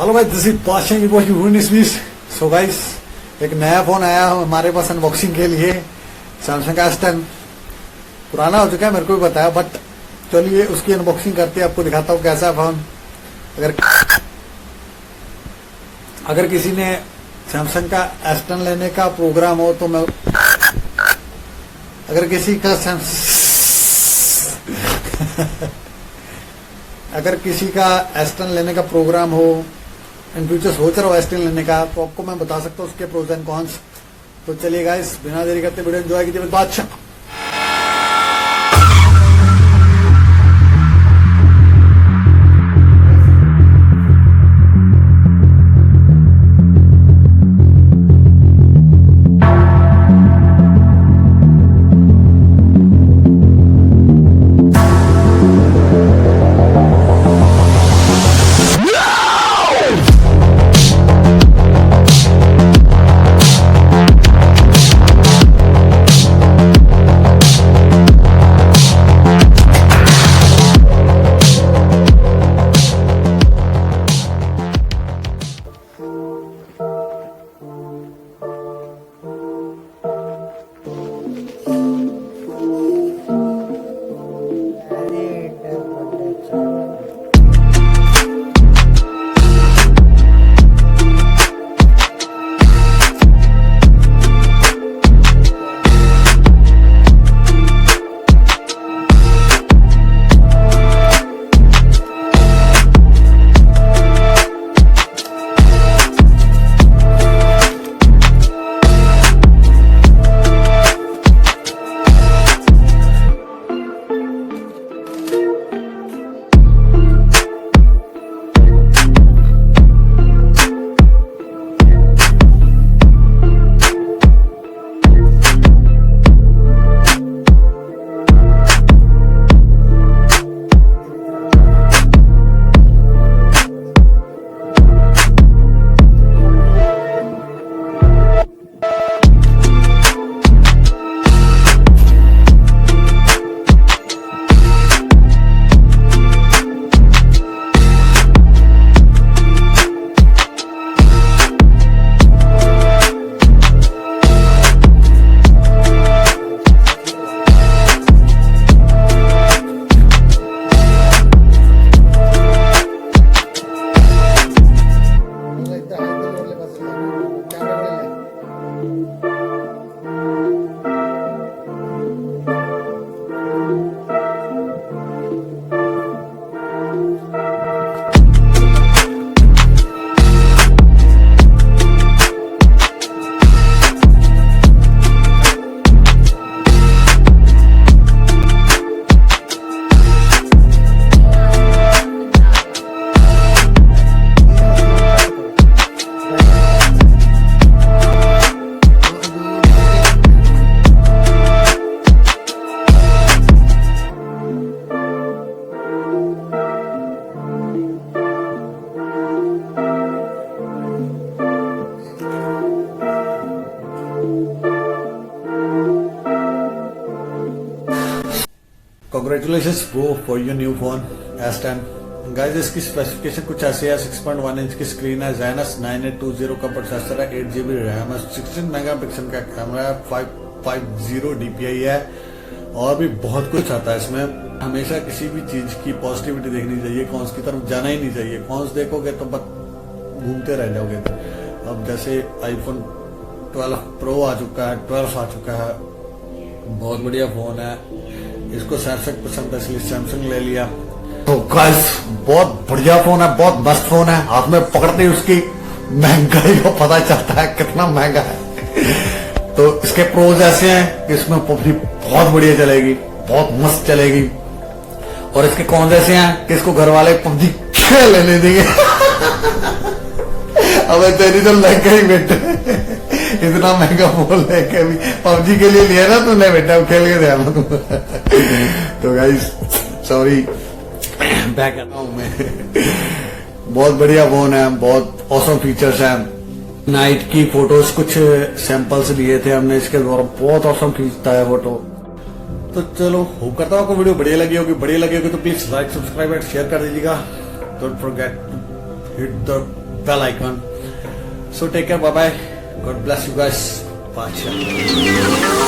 Hello भाई, this is बादशाह की बॉय की। सो गाइस, एक नया फोन आया हमारे पास अनबॉक्सिंग के लिए, सैमसंग का S10। पुराना हो चुका है, मेरे को भी बताया, बट चलिए उसकी अनबॉक्सिंग करते हैं, आपको दिखाता हूँ कैसा है फोन। अगर किसी ने सैमसंग का S10 लेने का प्रोग्राम हो तो मैं, अगर किसी का अगर किसी का S10 लेने का प्रोग्राम हो, इन फ्यूचर सोच रहा हो S10 लेने का, तो आपको मैं बता सकता हूँ उसके प्रोज एंड कॉन्स। तो चलिए गाइस, बिना देरी करते वीडियो एंजॉय कीजिए। बादशाह Congratulations bro for your new phone S10 guys. इसकी स्पेसिफिकेशन कुछ ऐसी है। 6.1 इंच की स्क्रीन है, Exynos 9820 का प्रोसेसर है, 8GB रैम है, 16 मेगापिक्सल का कैमरा है, 550 DPI है, और भी बहुत कुछ आता है इसमें। हमेशा किसी भी चीज की पॉजिटिविटी देखनी चाहिए, कॉन्स की तरफ जाना ही नहीं चाहिए। कॉन्स देखोगे तो बस घूमते रह जाओगे। अब जैसे आईफोन 12 प्रो आ चुका है, 12 आ चुका है, बहुत बढ़िया फोन है। इसको सैमसंग पसंद है इसलिए सैमसंग ले लिया। तो गाइस, बहुत बढ़िया फोन है, बहुत मस्त फोन है। हाथ में पकड़ते ही उसकी महंगाई को पता चलता है कितना महंगा है। तो इसके प्रोज ऐसे हैं कि इसमें पबजी बहुत बढ़िया चलेगी, बहुत मस्त चलेगी, और इसके कौन ऐसे हैं कि इसको घर वाले पबजी खेल लेने देंगे। अब तेरी तो लग गई बेटे, इतना महंगा फोन लेके भी पबजी के लिए लिया ना तूने बेटा, खेल के देना तुम। तो गाइस सॉरी, बैक आता हूं मैं। बहुत बढ़िया फोन है, बहुत ऑसम फीचर्स हैं। नाइट की फोटोज कुछ सैंपल्स लिए थे हमने इसके द्वारा, बहुत ऑसम खींचता है फोटो। तो चलो, होप करता हूँ आपको वीडियो बढ़िया लगी होगी। बढ़िया लगी होगी तो please like, subscribe and share कर दीजिएगा। Don't forget hit the bell icon. So take care, bye bye. God bless you guys. Baadshah.